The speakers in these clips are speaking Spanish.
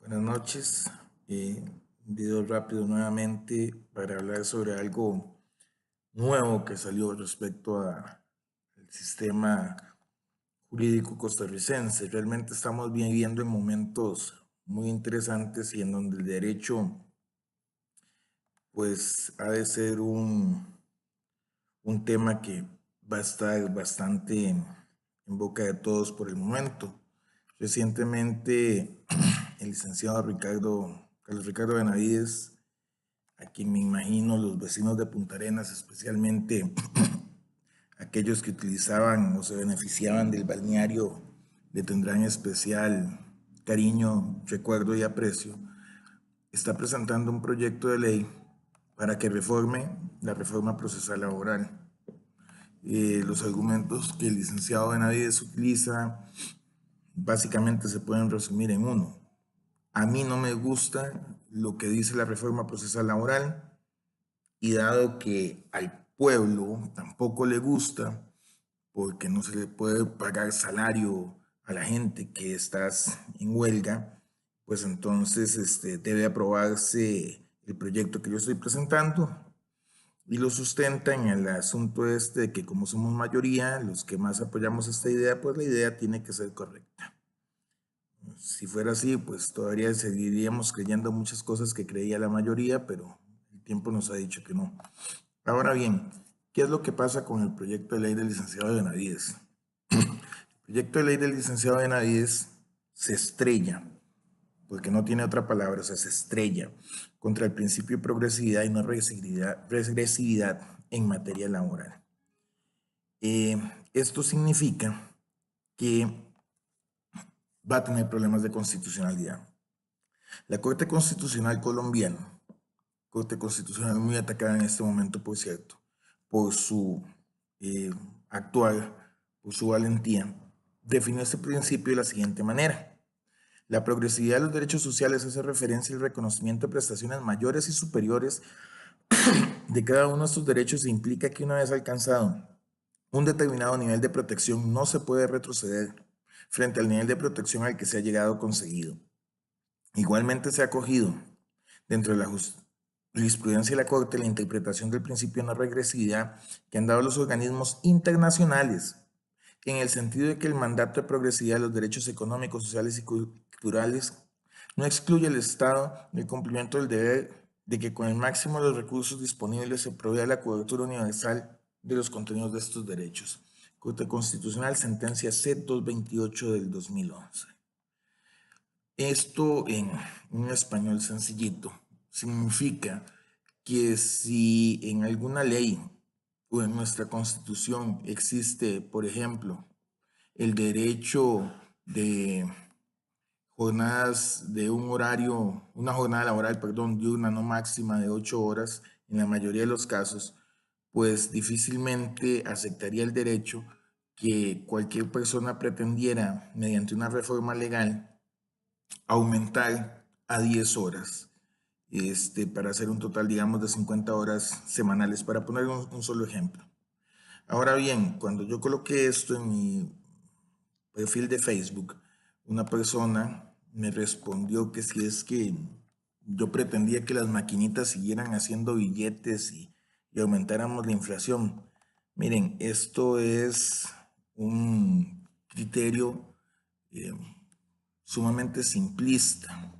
Buenas noches. Un video rápido nuevamente para hablar sobre algo nuevo que salió respecto al sistema jurídico costarricense. Realmente estamos viviendo en momentos muy interesantes y en donde el derecho pues ha de ser un tema que va a estar bastante en boca de todos por el momento. Recientemente, el licenciado Carlos Ricardo Benavides, a quien me imagino los vecinos de Punta Arenas, especialmente aquellos que utilizaban o se beneficiaban del balneario, le tendrán especial cariño, recuerdo y aprecio, está presentando un proyecto de ley para que reforme la reforma procesal laboral. Los argumentos que el licenciado Benavides utiliza básicamente se pueden resumir en uno. A mí no me gusta lo que dice la reforma procesal laboral y dado que al pueblo tampoco le gusta porque no se le puede pagar salario a la gente que estás en huelga, pues entonces debe aprobarse el proyecto que yo estoy presentando y lo sustenta en el asunto de que como somos mayoría, los que más apoyamos esta idea, pues la idea tiene que ser correcta. Si fuera así, pues todavía seguiríamos creyendo muchas cosas que creía la mayoría, pero el tiempo nos ha dicho que no. Ahora bien, ¿qué es lo que pasa con el proyecto de ley del licenciado Benavides? El proyecto de ley del licenciado Benavides se estrella, porque no tiene otra palabra, o sea, se estrella contra el principio de progresividad y no regresividad en materia laboral. Esto significa que va a tener problemas de constitucionalidad. La Corte Constitucional colombiana, Corte Constitucional muy atacada en este momento, por cierto, por su eh, actuar, por su valentía, definió este principio de la siguiente manera. La progresividad de los derechos sociales hace referencia al reconocimiento de prestaciones mayores y superiores de cada uno de estos derechos e implica que una vez alcanzado un determinado nivel de protección no se puede retroceder frente al nivel de protección al que se ha llegado conseguido. Igualmente se ha acogido dentro de la jurisprudencia de la Corte la interpretación del principio de no regresividad que han dado los organismos internacionales, en el sentido de que el mandato de progresividad de los derechos económicos, sociales y culturales no excluye al Estado del cumplimiento del deber de que con el máximo de los recursos disponibles se provea la cobertura universal de los contenidos de estos derechos. Corte Constitucional, sentencia C-228 del 2011. Esto en un español sencillito significa que si en alguna ley o en nuestra constitución existe, por ejemplo, el derecho de jornadas de un horario, una jornada laboral, perdón, diurna no máxima de 8 horas, en la mayoría de los casos, pues difícilmente aceptaría el derecho que cualquier persona pretendiera, mediante una reforma legal, aumentar a 10 horas, para hacer un total, digamos, de 50 horas semanales, para poner un solo ejemplo. Ahora bien, cuando yo coloqué esto en mi perfil de Facebook, una persona me respondió que si es que yo pretendía que las maquinitas siguieran haciendo billetes y aumentáramos la inflación. Miren, esto es un criterio eh, sumamente simplista.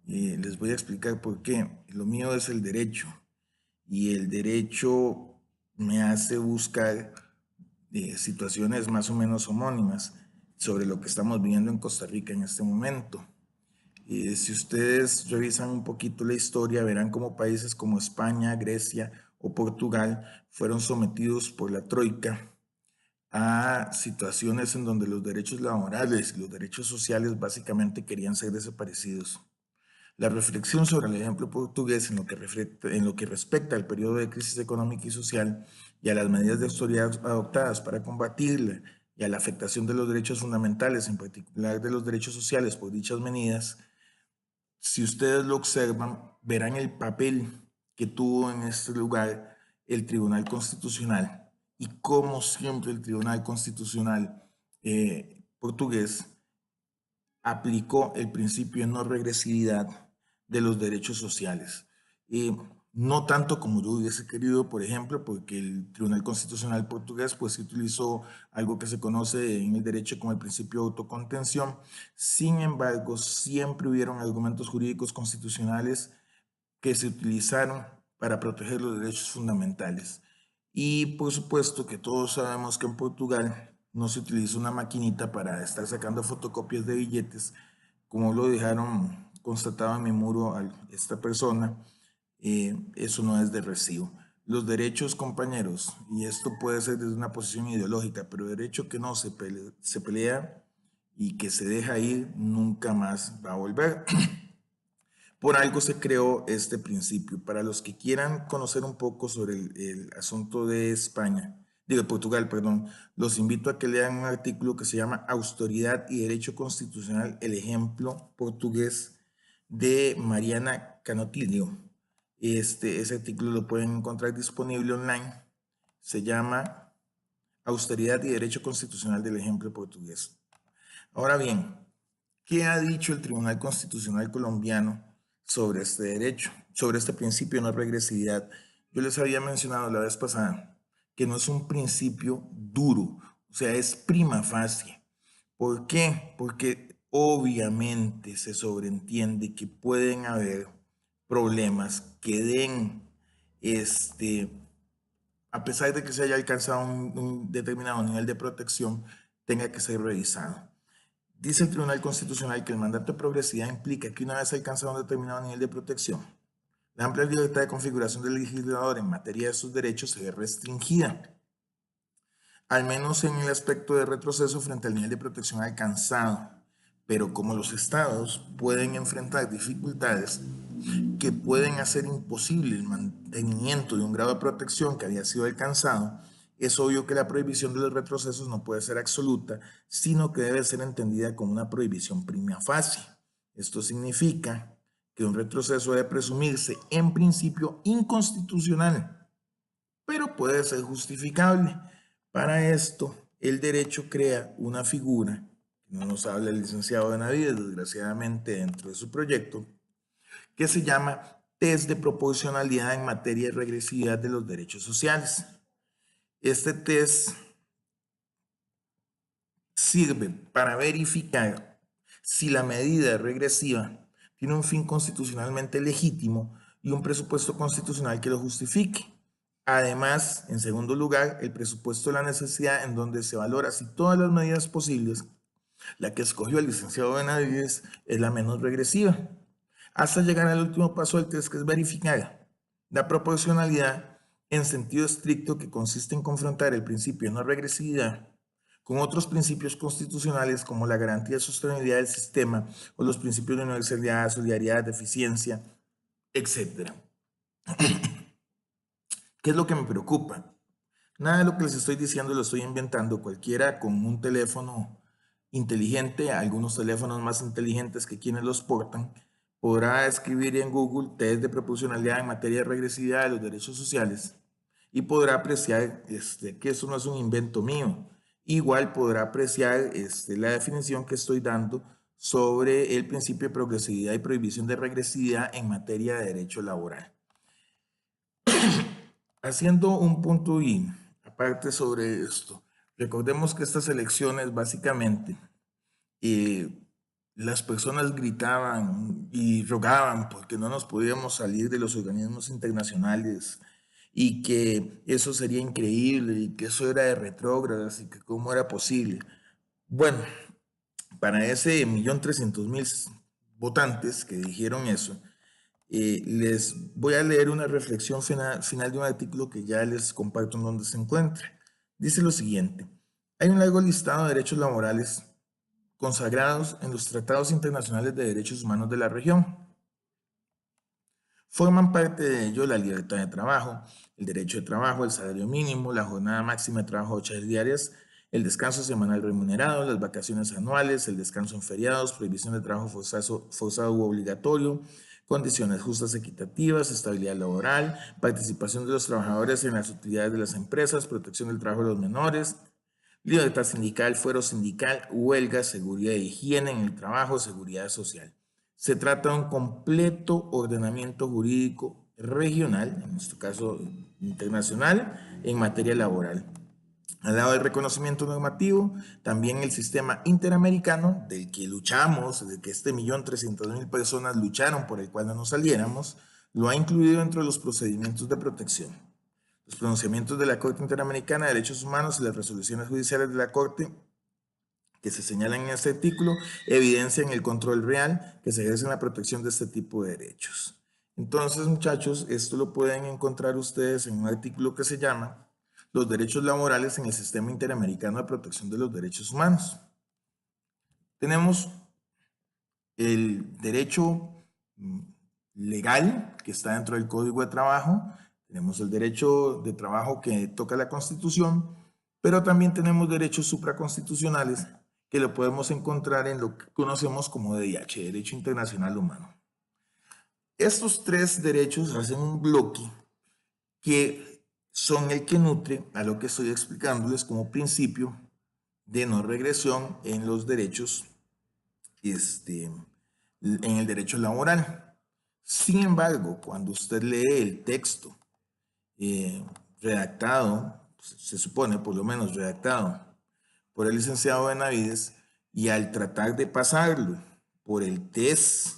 Les voy a explicar por qué. Lo mío es el derecho y el derecho me hace buscar situaciones más o menos homónimas sobre lo que estamos viviendo en Costa Rica en este momento. Si ustedes revisan un poquito la historia, verán cómo países como España, Grecia o Portugal fueron sometidos por la Troika a situaciones en donde los derechos laborales y los derechos sociales básicamente querían ser desaparecidos. La reflexión sobre el ejemplo portugués en lo que respecta al periodo de crisis económica y social y a las medidas de autoridad adoptadas para combatirla y a la afectación de los derechos fundamentales, en particular de los derechos sociales por dichas medidas, si ustedes lo observan, verán el papel que tuvo en este lugar el Tribunal Constitucional y cómo siempre el Tribunal Constitucional portugués aplicó el principio de no regresividad de los derechos sociales. No tanto como yo hubiese querido, por ejemplo, porque el Tribunal Constitucional portugués pues utilizó algo que se conoce en el derecho como el principio de autocontención. Sin embargo, siempre hubieron argumentos jurídicos constitucionales que se utilizaron para proteger los derechos fundamentales. Y por supuesto que todos sabemos que en Portugal no se utiliza una maquinita para estar sacando fotocopias de billetes, como lo dejaron constatado en mi muro a esta persona. Eso no es de recibo. Los derechos, compañeros, y esto puede ser desde una posición ideológica, pero derecho que no se pelea y que se deja ir nunca más va a volver. Por algo se creó este principio. Para los que quieran conocer un poco sobre el asunto de España, digo, Portugal, perdón, los invito a que lean un artículo que se llama Autoridad y Derecho Constitucional, el ejemplo portugués de Mariana Canotillo. Ese artículo lo pueden encontrar disponible online. Se llama Austeridad y Derecho Constitucional del ejemplo portugués. Ahora bien, ¿qué ha dicho el Tribunal Constitucional colombiano sobre este derecho, sobre este principio de no regresividad? Yo les había mencionado la vez pasada que no es un principio duro, o sea, es prima facie. ¿Por qué? Porque obviamente se sobreentiende que pueden haber problemas que den, a pesar de que se haya alcanzado un determinado nivel de protección, tenga que ser revisado. Dice el Tribunal Constitucional que el mandato de progresividad implica que una vez alcanzado un determinado nivel de protección, la amplia libertad de configuración del legislador en materia de sus derechos se ve restringida, al menos en el aspecto de retroceso frente al nivel de protección alcanzado. Pero como los estados pueden enfrentar dificultades que pueden hacer imposible el mantenimiento de un grado de protección que había sido alcanzado, es obvio que la prohibición de los retrocesos no puede ser absoluta, sino que debe ser entendida como una prohibición prima facie. Esto significa que un retroceso debe presumirse en principio inconstitucional, pero puede ser justificable. Para esto, el derecho crea una figura, que no nos habla el licenciado Benavides, desgraciadamente, dentro de su proyecto, que se llama test de proporcionalidad en materia de regresividad de los derechos sociales. Este test sirve para verificar si la medida regresiva tiene un fin constitucionalmente legítimo y un presupuesto constitucional que lo justifique. Además, en segundo lugar, el presupuesto de la necesidad, en donde se valora si todas las medidas posibles, la que escogió el licenciado Benavides es la menos regresiva, hasta llegar al último paso del test, que es verificar la proporcionalidad en sentido estricto, que consiste en confrontar el principio de no regresividad con otros principios constitucionales como la garantía de sostenibilidad del sistema o los principios de universalidad, solidaridad, de eficiencia, etc. ¿Qué es lo que me preocupa? Nada de lo que les estoy diciendo lo estoy inventando. Cualquiera con un teléfono inteligente, algunos teléfonos más inteligentes que quienes los portan, podrá escribir en Google test de proporcionalidad en materia de regresividad de los derechos sociales y podrá apreciar que eso no es un invento mío. Igual podrá apreciar la definición que estoy dando sobre el principio de progresividad y prohibición de regresividad en materia de derecho laboral. Haciendo un punto y aparte sobre esto, recordemos que estas elecciones básicamente las personas gritaban y rogaban porque no nos podíamos salir de los organismos internacionales y que eso sería increíble y que eso era de retrógradas y que cómo era posible. Bueno, para ese 1.300.000 votantes que dijeron eso, les voy a leer una reflexión final de un artículo que ya les comparto en donde se encuentra. Dice lo siguiente: hay un largo listado de derechos laborales consagrados en los tratados internacionales de derechos humanos de la región. Forman parte de ello la libertad de trabajo, el derecho de trabajo, el salario mínimo, la jornada máxima de trabajo de 8 horas diarias, el descanso semanal remunerado, las vacaciones anuales, el descanso en feriados, prohibición de trabajo forzado u obligatorio, condiciones justas equitativas, estabilidad laboral, participación de los trabajadores en las utilidades de las empresas, protección del trabajo de los menores, libertad sindical, fuero sindical, huelga, seguridad e higiene en el trabajo, seguridad social. Se trata de un completo ordenamiento jurídico regional, en este caso internacional, en materia laboral. Al lado del reconocimiento normativo, también el sistema interamericano del que luchamos, de que 1.300.000 personas lucharon por el cual no nos saliéramos, lo ha incluido dentro de los procedimientos de protección. Los pronunciamientos de la Corte Interamericana de Derechos Humanos y las resoluciones judiciales de la Corte que se señalan en este artículo evidencian el control real que se ejerce en la protección de este tipo de derechos. Entonces, muchachos, esto lo pueden encontrar ustedes en un artículo que se llama Los derechos laborales en el Sistema Interamericano de Protección de los Derechos Humanos. Tenemos el derecho legal que está dentro del Código de Trabajo, tenemos el derecho de trabajo que toca la Constitución, pero también tenemos derechos supraconstitucionales que lo podemos encontrar en lo que conocemos como DIH, Derecho Internacional Humano. Estos tres derechos hacen un bloque que son el que nutre a lo que estoy explicándoles como principio de no regresión en los derechos, en el derecho laboral. Sin embargo, cuando usted lee el texto redactado, se supone por lo menos redactado por el licenciado Benavides, y al tratar de pasarlo por el test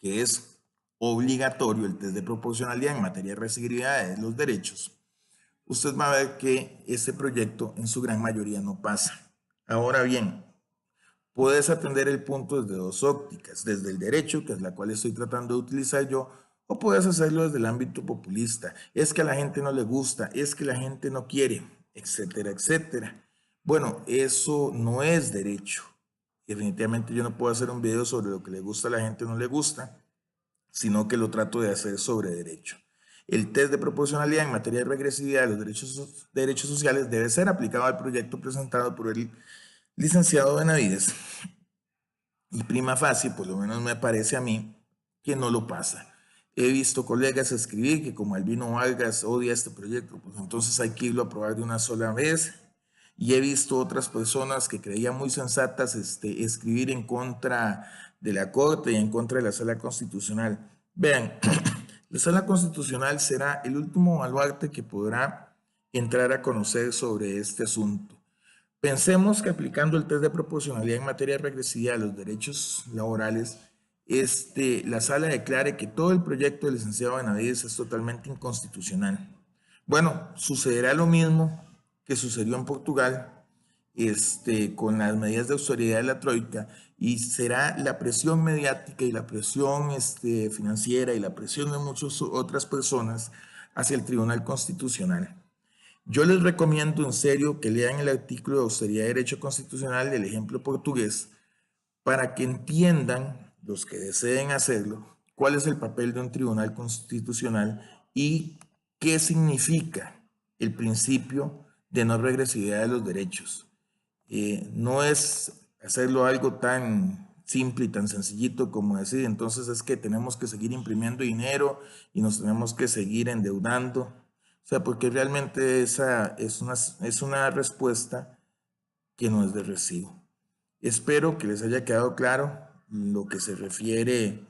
que es obligatorio, el test de proporcionalidad en materia de regresividad de los derechos, usted va a ver que este proyecto en su gran mayoría no pasa. Ahora bien, puedes atender el punto desde dos ópticas, desde el derecho, que es la cual estoy tratando de utilizar yo, o puedes hacerlo desde el ámbito populista. Es que a la gente no le gusta, es que la gente no quiere, etcétera, etcétera. Bueno, eso no es derecho. Definitivamente yo no puedo hacer un video sobre lo que le gusta a la gente o no le gusta, sino que lo trato de hacer sobre derecho. El test de proporcionalidad en materia de regresividad de los derechos sociales debe ser aplicado al proyecto presentado por el licenciado Benavides. Y prima facie, por lo menos me parece a mí, que no lo pasa. He visto colegas escribir que como Albino Vargas odia este proyecto, pues entonces hay que irlo a aprobar de una sola vez. Y he visto otras personas que creían muy sensatas escribir en contra de la Corte y en contra de la Sala Constitucional. Vean, la Sala Constitucional será el último baluarte que podrá entrar a conocer sobre este asunto. Pensemos que aplicando el test de proporcionalidad en materia de regresividad de los derechos laborales, la sala declare que todo el proyecto del licenciado Benavides es totalmente inconstitucional. Bueno, sucederá lo mismo que sucedió en Portugal con las medidas de austeridad de la Troika, y será la presión mediática y la presión financiera y la presión de muchas otras personas hacia el Tribunal Constitucional. Yo les recomiendo en serio que lean el artículo de austeridad y derecho constitucional del ejemplo portugués para que entiendan, los que deseen hacerlo, cuál es el papel de un tribunal constitucional y qué significa el principio de no regresividad de los derechos. No es hacerlo algo tan simple y tan sencillito como decir, entonces es que tenemos que seguir imprimiendo dinero y nos tenemos que seguir endeudando. O sea, porque realmente esa es una respuesta que no es de recibo. Espero que les haya quedado claro lo que se refiere